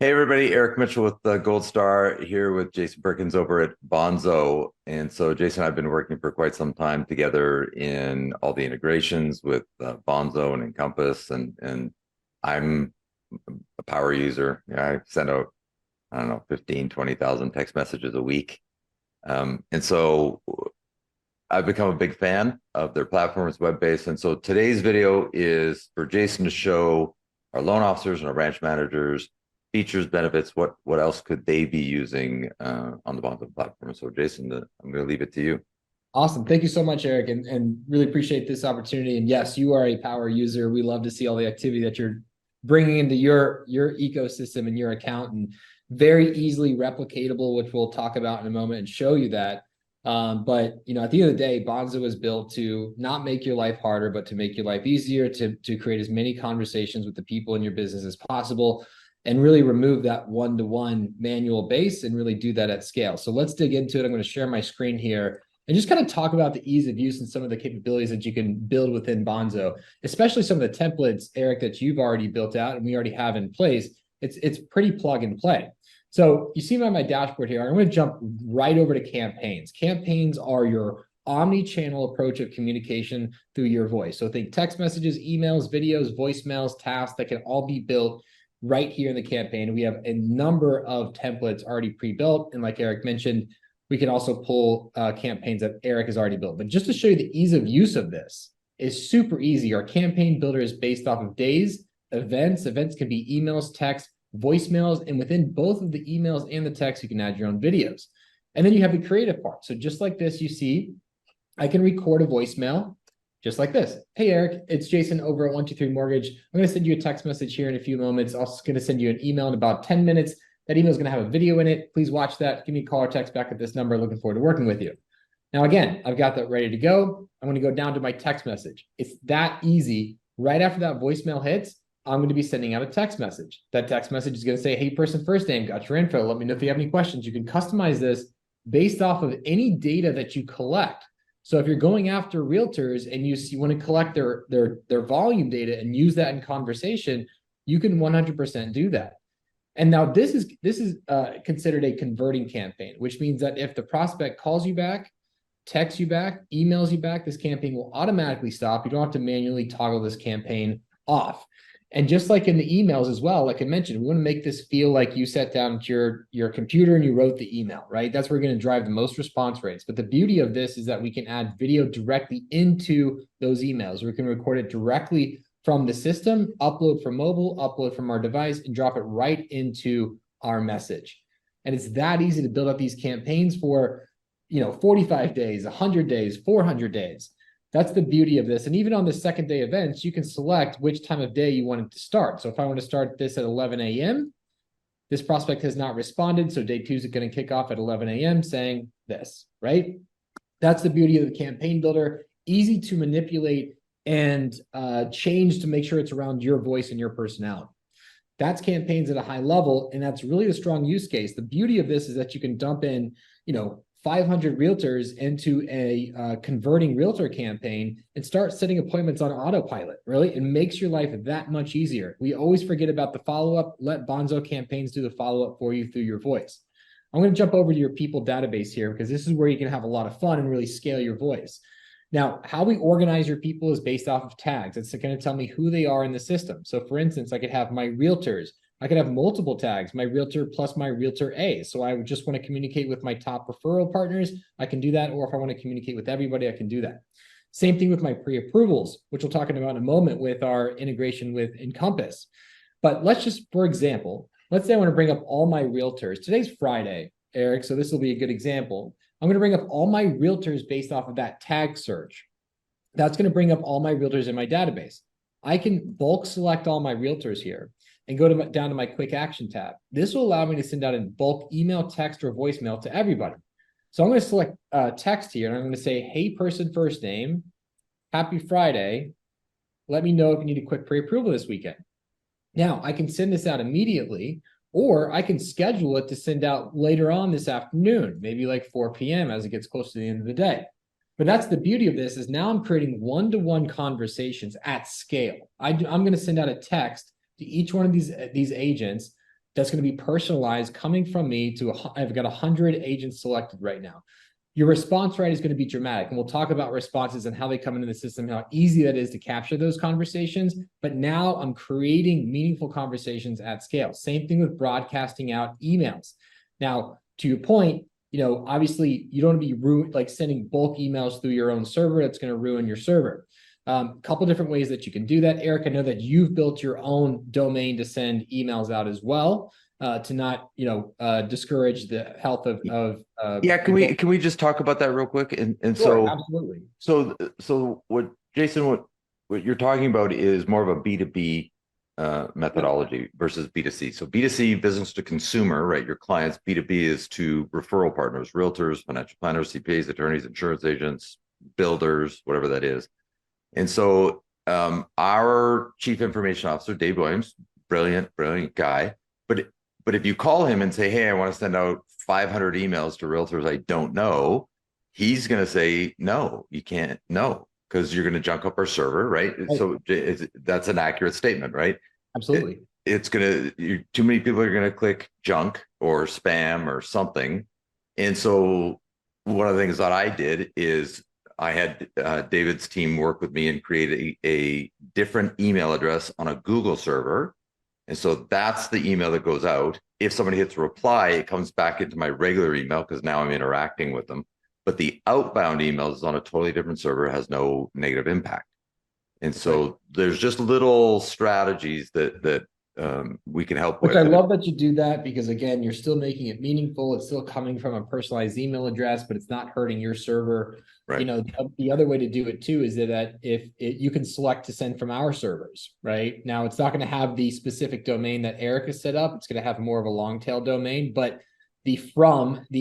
Hey everybody, Eric Mitchell with the Gold Star here with Jason Perkins over at Bonzo. And so Jason and I have been working for quite some time together in all the integrations with Bonzo and Encompass, and I'm a power user. I send out, I don't know, 15, 20,000 text messages a week. And so I've become a big fan of their platform. It's web-based. And so today's video is for Jason to show our loan officers and our branch managers features, benefits, what else could they be using on the Bonzo platform. So Jason, I'm going to leave it to you. Awesome. Thank you so much, Eric, and really appreciate this opportunity. And yes, you are a power user. We love to see all the activity that you're bringing into your ecosystem and your account, and very easily replicatable, which we'll talk about in a moment and show you that. But at the end of the day, Bonzo was built to not make your life harder, but to make your life easier, to create as many conversations with the people in your business as possible, and really remove that one-to-one manual base and really do that at scale. So let's dig into it. I'm going to share my screen here and just kind of talk about the ease of use and some of the capabilities that you can build within Bonzo, especially some of the templates, Eric, that you've already built out and we already have in place. It's pretty plug and play. So you see my dashboard here. I'm going to jump right over to campaigns. Campaigns are your omni-channel approach of communication through your voice. So think text messages, emails, videos, voicemails, tasks that can all be built right here in the campaign. We have a number of templates already pre-built. And like Eric mentioned, we can also pull campaigns that Eric has already built. But just to show you the ease of use of this is super easy. Our campaign builder is based off of days, events. Events can be emails, text, voicemails, and within both of the emails and the text, you can add your own videos. And then you have the creative part. So just like this, you see, I can record a voicemail just like this. Hey, Eric, it's Jason over at 123 Mortgage. I'm going to send you a text message here in a few moments. I'm also going to send you an email in about 10 minutes. That email is going to have a video in it. Please watch that. Give me a call or text back at this number. Looking forward to working with you. Now, again, I've got that ready to go. I'm going to go down to my text message. It's that easy. Right after that voicemail hits, I'm going to be sending out a text message. That text message is going to say, hey, person, first name, got your info. Let me know if you have any questions. You can customize this based off of any data that you collect. So if you're going after realtors and you want to collect their volume data and use that in conversation, you can 100% do that. And now this is considered a converting campaign, which means that if the prospect calls you back, texts you back, emails you back, this campaign will automatically stop. You don't have to manually toggle this campaign off. And just like in the emails as well, like I mentioned, we want to make this feel like you sat down to your computer and you wrote the email, right? That's where we're going to drive the most response rates. But the beauty of this is that we can add video directly into those emails. We can record it directly from the system, upload from mobile, upload from our device, and drop it right into our message. And it's that easy to build up these campaigns for, 45 days, 100 days, 400 days. That's the beauty of this. And even on the second day events, you can select which time of day you want it to start. So if I want to start this at 11 a.m., this prospect has not responded. So day 2 is going to kick off at 11 a.m. saying this, right? That's the beauty of the campaign builder. Easy to manipulate and change to make sure it's around your voice and your personality. That's campaigns at a high level. And that's really the strong use case. The beauty of this is that you can dump in, 500 realtors into a converting realtor campaign and start setting appointments on autopilot, really. It makes your life that much easier. We always forget about the follow-up. Let Bonzo campaigns do the follow-up for you through your voice. I'm going to jump over to your people database here because this is where you can have a lot of fun and really scale your voice. Now, how we organize your people is based off of tags. It's going to tell me who they are in the system. So for instance, I could have my realtors. I could have multiple tags, my realtor plus my realtor A. So I would just want to communicate with my top referral partners. I can do that. Or if I want to communicate with everybody, I can do that. Same thing with my pre-approvals, which we'll talk about in a moment with our integration with Encompass. But let's just, for example, let's say I want to bring up all my realtors. Today's Friday, Eric, so this will be a good example. I'm going to bring up all my realtors based off of that tag search. That's going to bring up all my realtors in my database. I can bulk select all my realtors here and go down to my quick action tab. This will allow me to send out a bulk email, text, or voicemail to everybody. So I'm going to select text here, and I'm going to say, hey, person, first name, happy Friday. Let me know if you need a quick pre-approval this weekend. Now, I can send this out immediately, or I can schedule it to send out later on this afternoon, maybe like 4 p.m. as it gets close to the end of the day. But that's the beauty of this is now I'm creating one-to-one conversations at scale. I'm going to send out a text to each one of these agents that's going to be personalized coming from me I've got 100 agents selected right now. Your response rate is going to be dramatic. And we'll talk about responses and how they come into the system, how easy that is to capture those conversations. But now I'm creating meaningful conversations at scale. Same thing with broadcasting out emails. Now, to your point, obviously you don't want to be sending bulk emails through your own server. That's going to ruin your server. A couple different ways that you can do that. Eric, I know that you've built your own domain to send emails out as well, to not, discourage the health of yeah. Can we just talk about that real quick? And sure, so absolutely. So what Jason, what you're talking about is more of a B2B methodology versus B2C. So B2C, business to consumer, right? Your clients. B2B is to referral partners, realtors, financial planners, CPAs, attorneys, insurance agents, builders, whatever that is. And so our chief information officer, Dave Williams, brilliant guy. But if you call him and say, hey, I want to send out 500 emails to realtors I don't know, he's going to say, no, you can't, no, because you're going to junk up our server, right? So that's an accurate statement, right? Absolutely. It's going to, too many people are going to click junk or spam or something. And so one of the things that I did is I had David's team work with me and create a different email address on a Google server. And so that's the email that goes out. If somebody hits reply, it comes back into my regular email because now I'm interacting with them. But the outbound email is on a totally different server, has no negative impact. And so there's just little strategies that we can help with. I love that you do that, because again, you're still making it meaningful. It's still coming from a personalized email address, but it's not hurting your server. Right. The other way to do it too is that you can select to send from our servers, right? Now it's not going to have the specific domain that Eric has set up. It's going to have more of a long tail domain, but the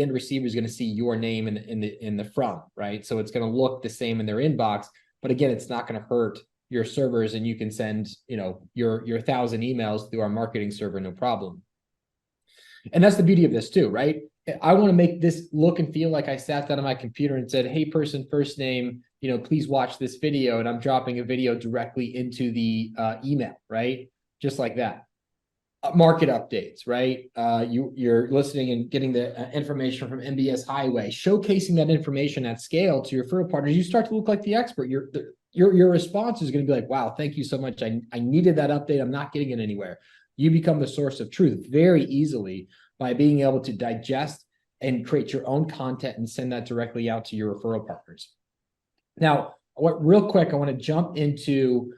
end receiver is going to see your name in the from, right? So it's going to look the same in their inbox, but again, it's not going to hurt your servers, and you can send, your 1,000 emails through our marketing server, no problem. And that's the beauty of this too, right? I want to make this look and feel like I sat down on my computer and said, hey, person, first name, please watch this video. And I'm dropping a video directly into the email, right? Just like that. Market updates, right? You're listening and getting the information from MBS Highway, showcasing that information at scale to your referral partners. You start to look like the expert. Your response is going to be like, wow, thank you so much. I needed that update. I'm not getting it anywhere. You become the source of truth very easily by being able to digest and create your own content and send that directly out to your referral partners. Now, real quick, I want to jump into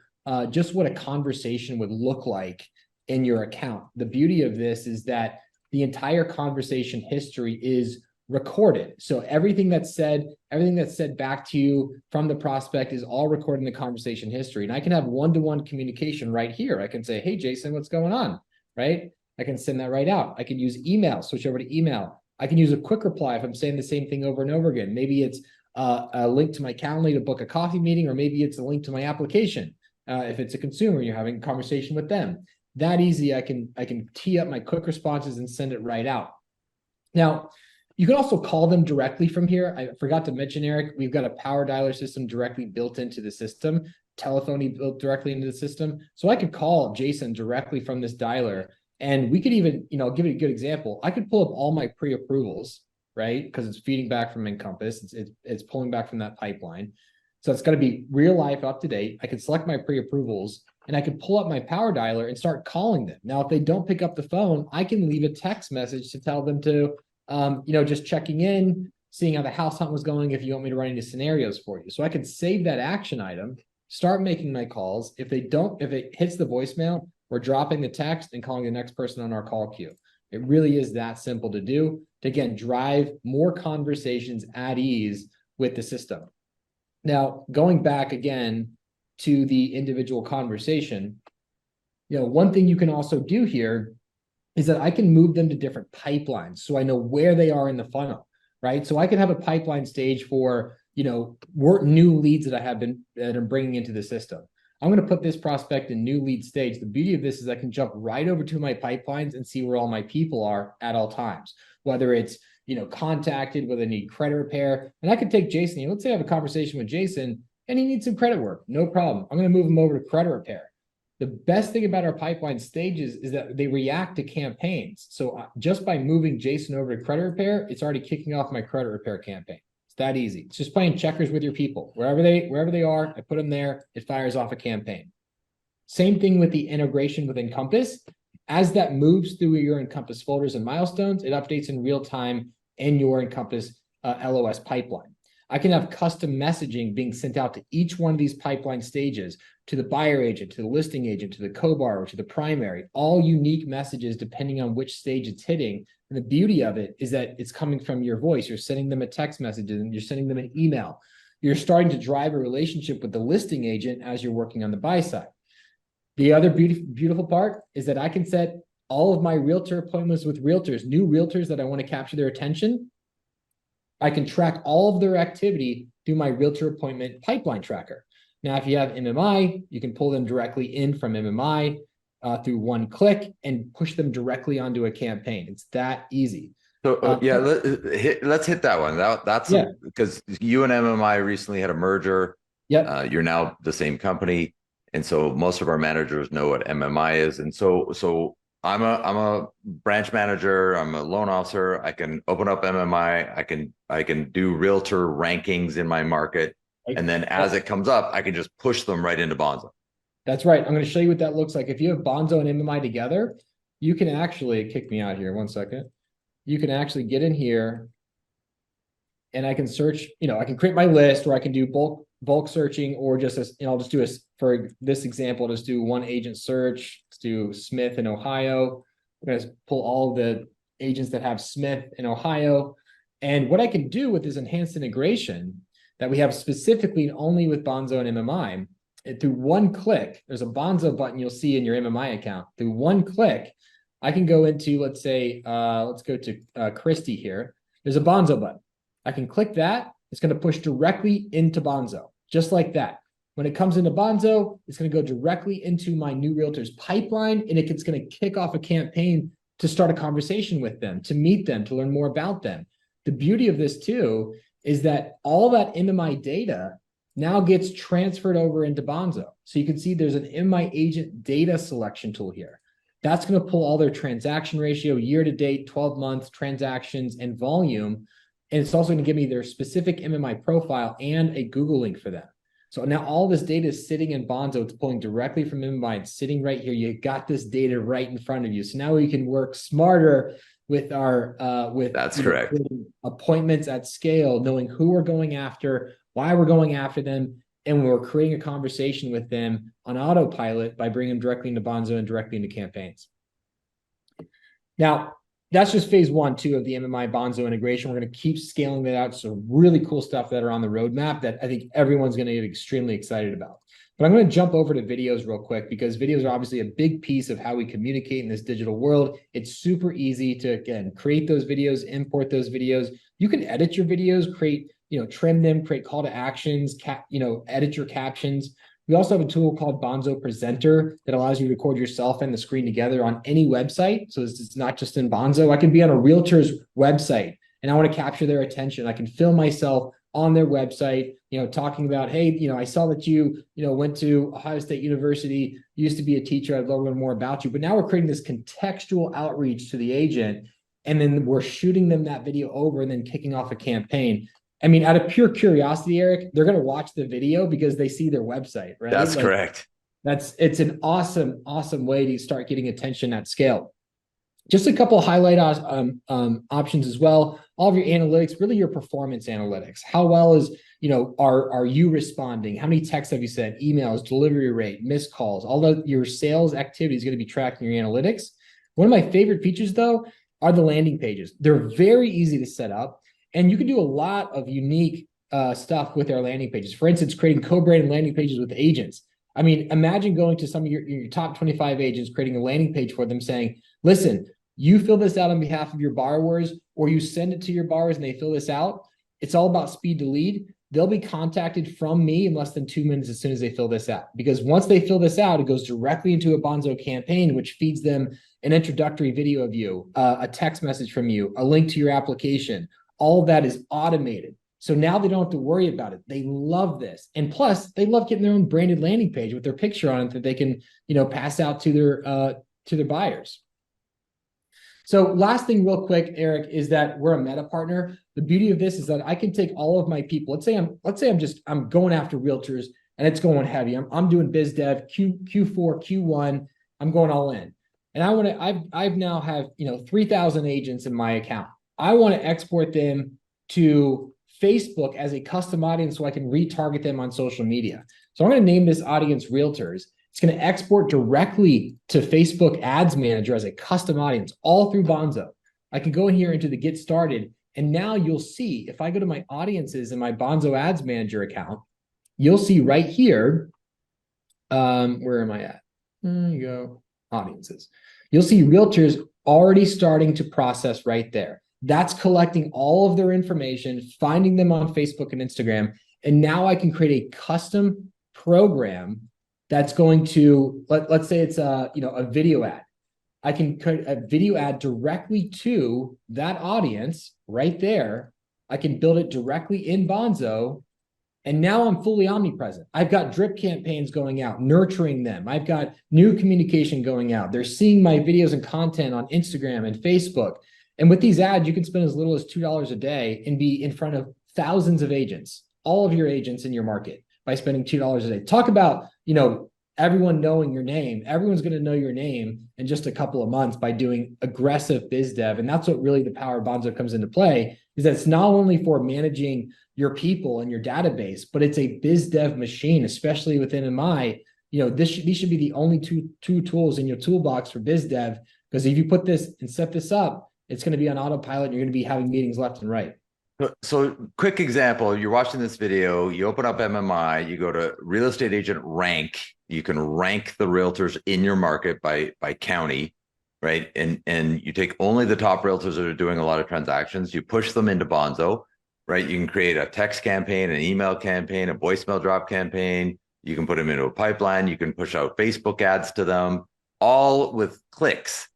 just what a conversation would look like in your account. The beauty of this is that the entire conversation history is recorded. So everything that's said back to you from the prospect is all recorded in the conversation history. And I can have one-to-one communication right here. I can say, hey, Jason, what's going on? Right? I can send that right out. I can use email, switch over to email. I can use a quick reply if I'm saying the same thing over and over again. Maybe it's a link to my Calendly to book a coffee meeting, or maybe it's a link to my application. If it's a consumer, you're having a conversation with them. That easy, I can tee up my quick responses and send it right out. Now, you can also call them directly from here. I forgot to mention, Eric, we've got a power dialer system directly built into the system, telephony built directly into the system. So I could call Jason directly from this dialer, and we could even, I'll give you a good example. I could pull up all my pre-approvals, right? Because it's feeding back from Encompass. It's pulling back from that pipeline. So it's got to be real life, up to date. I could select my pre-approvals, and I could pull up my power dialer and start calling them. Now, if they don't pick up the phone, I can leave a text message to tell them to, just checking in, seeing how the house hunt was going, if you want me to run into scenarios for you. So I could save that action item, start making my calls. If it hits the voicemail, we're dropping the text and calling the next person on our call queue. It really is that simple to do to, again, drive more conversations at ease with the system. Now, going back again to the individual conversation, one thing you can also do here is that I can move them to different pipelines, so I know where they are in the funnel, right? So I can have a pipeline stage for, new leads that I'm bringing into the system. I'm going to put this prospect in new lead stage. The beauty of this is I can jump right over to my pipelines and see where all my people are at all times, whether it's, contacted, whether they need credit repair. And I could take Jason, let's say I have a conversation with Jason and he needs some credit work. No problem. I'm going to move him over to credit repair. The best thing about our pipeline stages is that they react to campaigns. So just by moving Jason over to credit repair, it's already kicking off my credit repair campaign. It's that easy. It's just playing checkers with your people. Wherever they are, I put them there, it fires off a campaign. Same thing with the integration with Encompass. As that moves through your Encompass folders and milestones, it updates in real time in your Encompass LOS pipeline. I can have custom messaging being sent out to each one of these pipeline stages, to the buyer agent, to the listing agent, to the co-borrower, to the primary, all unique messages depending on which stage it's hitting. And the beauty of it is that it's coming from your voice. You're sending them a text message and you're sending them an email. You're starting to drive a relationship with the listing agent as you're working on the buy side. The other beautiful part is that I can set all of my realtor appointments with realtors, new realtors that I want to capture their attention. I can track all of their activity through my realtor appointment pipeline tracker. Now, if you have MMI, you can pull them directly in from MMI through one click and push them directly onto a campaign. It's that easy. So yeah, let's hit that one. That's because you and MMI recently had a merger. Yep. You're now the same company, and so most of our managers know what MMI is. And so I'm a branch manager. I'm a loan officer. I can open up MMI. I can do realtor rankings in my market, and then as it comes up, I can just push them right into Bonzo. That's right. I'm going to show you what that looks like. If you have Bonzo and MMI together, you can actually kick me out here. 1 second. You can actually get in here, and I can search. I can create my list, or I can do bulk searching, or just I'll just do for this example, just do one agent search. Let's do Smith in Ohio. I'm going to pull all the agents that have Smith in Ohio. And what I can do with this enhanced integration that we have specifically only with Bonzo and MMI, through one click, there's a Bonzo button you'll see in your MMI account. Through one click, I can go into, let's say, let's go to Christy here. There's a Bonzo button. I can click that. It's going to push directly into Bonzo, just like that. When it comes into Bonzo, it's going to go directly into my new realtors pipeline, and it's going to kick off a campaign to start a conversation with them, to meet them, to learn more about them. The beauty of this too is that all that MMI data now gets transferred over into Bonzo. So you can see there's an MMI agent data selection tool here. That's going to pull all their transaction ratio, year to date, 12 months, transactions, and volume. And it's also going to give me their specific MMI profile and a Google link for them. So now all this data is sitting in Bonzo. It's pulling directly from MMI. It's sitting right here. You got this data right in front of you. So now we can work smarter with our That's correct. Appointments at scale, knowing who we're going after, why we're going after them, and we're creating a conversation with them on autopilot by bringing them directly into Bonzo and directly into campaigns. Now, that's just phase 1, 2 of the MMI Bonzo integration. We're going to keep scaling that out. So really cool stuff that are on the roadmap that I think everyone's going to get extremely excited about. But I'm going to jump over to videos real quick, because videos are obviously a big piece of how we communicate in this digital world. It's super easy to, again, create those videos, import those videos. You can edit your videos, create, trim them, create call to actions, edit your captions. We also have a tool called Bonzo Presenter that allows you to record yourself and the screen together on any website. So it's not just in Bonzo. I can be on a realtor's website and I want to capture their attention. I can film myself on their website, talking about, hey, I saw that you, went to Ohio State University, used to be a teacher. I'd love to learn more about you. But now we're creating this contextual outreach to the agent, and then we're shooting them that video over and then kicking off a campaign. I mean, out of pure curiosity, Eric, they're going to watch the video because they see their website, right? That's correct. It's an awesome way to start getting attention at scale. Just a couple of highlight options as well. All of your analytics, really your performance analytics. How well is, are you responding? How many texts have you sent? Emails, delivery rate, missed calls, all of your sales activity is going to be tracked in your analytics. One of my favorite features though are the landing pages. They're very easy to set up, and you can do a lot of unique stuff with our landing pages. For instance, creating co-branded landing pages with agents. I mean, imagine going to some of your top 25 agents, creating a landing page for them saying, listen, you fill this out on behalf of your borrowers, or you send it to your borrowers and they fill this out. It's all about speed to lead. They'll be contacted from me in less than 2 minutes as soon as they fill this out. Because once they fill this out, it goes directly into a Bonzo campaign, which feeds them an introductory video of you, a text message from you, a link to your application. All of that is automated. So now they don't have to worry about it. They love this. And plus, they love getting their own branded landing page with their picture on it that they can, pass out to their buyers. So last thing real quick, Eric, is that we're a meta partner. The beauty of this is that I can take all of my people. I'm going after realtors and it's going heavy. I'm doing biz dev, Q4, Q1. I'm going all in. And I've now have, 3,000 agents in my account. I want to export them to Facebook as a custom audience so I can retarget them on social media. So I'm going to name this audience realtors. It's going to export directly to Facebook Ads Manager as a custom audience, all through Bonzo. I can go in here into the Get Started, and now you'll see, if I go to my audiences in my Bonzo Ads Manager account, you'll see right here, where am I at? There you go, audiences. You'll see realtors already starting to process right there. That's collecting all of their information, finding them on Facebook and Instagram, and now I can create a custom program that's going to, let's say it's a video ad. I can create a video ad directly to that audience right there. I can build it directly in Bonzo, and now I'm fully omnipresent. I've got drip campaigns going out, nurturing them. I've got new communication going out. They're seeing my videos and content on Instagram and Facebook. And with these ads, you can spend as little as $2 a day and be in front of thousands of agents, all of your agents in your market, by spending $2 a day. Talk about, everyone knowing your name. Everyone's going to know your name in just a couple of months by doing aggressive biz dev. And that's what really the power of Bonzo comes into play, is that it's not only for managing your people and your database, but it's a biz dev machine, especially within MI. These should be the only two tools in your toolbox for biz dev, because if you put this and set this up, it's going to be on autopilot. And you're going to be having meetings left and right. So quick example, you're watching this video, you open up MMI, you go to real estate agent rank, you can rank the realtors in your market by county, right? And you take only the top realtors that are doing a lot of transactions, you push them into Bonzo, right? You can create a text campaign, an email campaign, a voicemail drop campaign, you can put them into a pipeline, you can push out Facebook ads to them, all with clicks.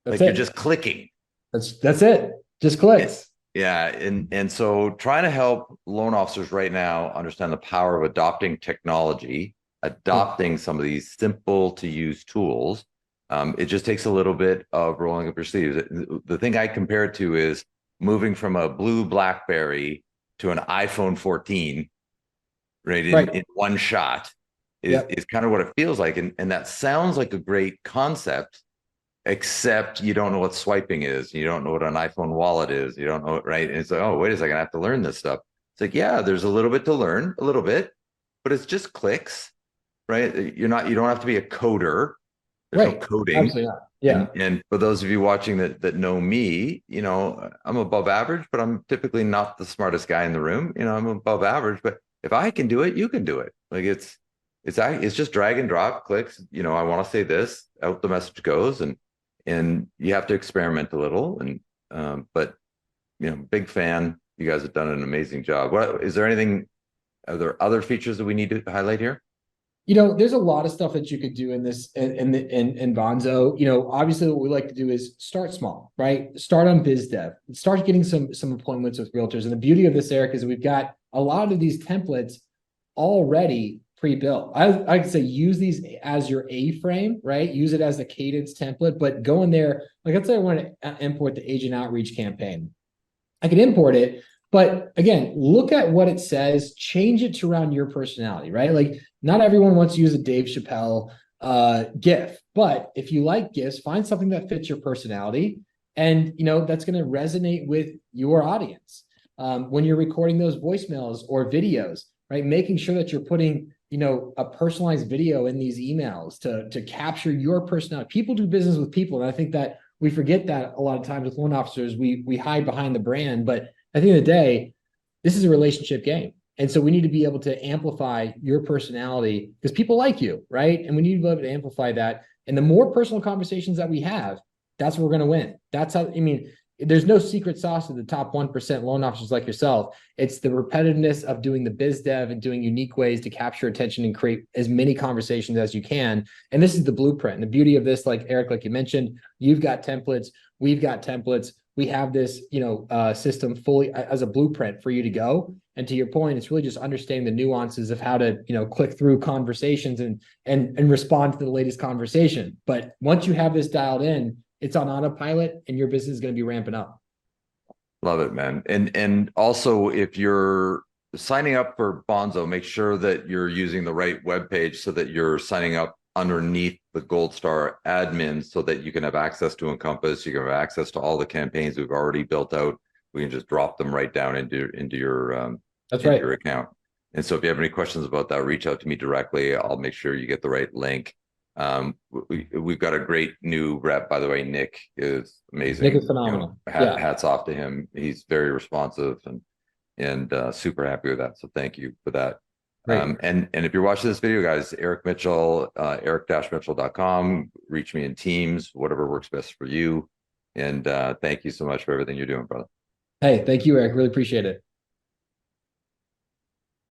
You're just clicking. That's it. Just clicks. Yeah. And so trying to help loan officers right now understand the power of adopting technology, adopting some of these simple to use tools. It just takes a little bit of rolling up your sleeves. The thing I compare it to is moving from a blue BlackBerry to an iPhone 14, right? In one shot is kind of what it feels like. And that sounds like a great concept, except you don't know what swiping is. You don't know what an iPhone wallet is. You don't know it, right? And it's like, oh, wait a second, I have to learn this stuff. It's like, yeah, there's a little bit to learn, a little bit, but it's just clicks, right? You don't have to be a coder. There's no coding. Absolutely not. Yeah. And for those of you watching that know me, I'm above average, but I'm typically not the smartest guy in the room. I'm above average, but if I can do it, you can do it. Like it's just drag and drop clicks. I want to say this, out the message goes, and you have to experiment a little. And but big fan. You guys have done an amazing job. Are there other features that we need to highlight here? There's a lot of stuff that you could do in this in Bonzo. Obviously what we like to do is start small, right? Start on biz dev, start getting some appointments with realtors. And the beauty of this, Eric, is we've got a lot of these templates already pre-built. I'd say use these as your A-frame, right? Use it as a cadence template, but go in there. Like, let's say I want to import the agent outreach campaign. I can import it, but again, look at what it says, change it to around your personality, right? Like, not everyone wants to use a Dave Chappelle GIF, but if you like GIFs, find something that fits your personality, and that's going to resonate with your audience. When you're recording those voicemails or videos, right? Making sure that you're putting a personalized video in these emails to capture your personality. People do business with people. And I think that we forget that a lot of times with loan officers, we hide behind the brand, but at the end of the day, this is a relationship game. And so we need to be able to amplify your personality because people like you, right? And we need to be able to amplify that. And the more personal conversations that we have, that's what we're going to win. That's how, there's no secret sauce to the top 1% loan officers like yourself. It's the repetitiveness of doing the biz dev and doing unique ways to capture attention and create as many conversations as you can. And this is the blueprint. And the beauty of this, like Eric, like you mentioned, you've got templates, we've got templates. we have this, system fully as a blueprint for you to go. And to your point, it's really just understanding the nuances of how to, click through conversations and respond to the latest conversation. But once you have this dialed in, it's on autopilot and your business is going to be ramping up. Love it, man. And also, if you're signing up for Bonzo, make sure that you're using the right web page so that you're signing up underneath the Gold Star admin so that you can have access to Encompass. You can have access to all the campaigns we've already built out. We can just drop them right down into That's right. your account. And so if you have any questions about that, reach out to me directly. I'll make sure you get the right link. We've got a great new rep, by the way. Nick is amazing. Nick is phenomenal. Yeah. Hats off to him. He's very responsive and super happy with that. So thank you for that. Great. And if you're watching this video, guys, Eric Mitchell, eric-mitchell.com, reach me in Teams, whatever works best for you. And thank you so much for everything you're doing, brother. Hey, thank you, Eric. Really appreciate it.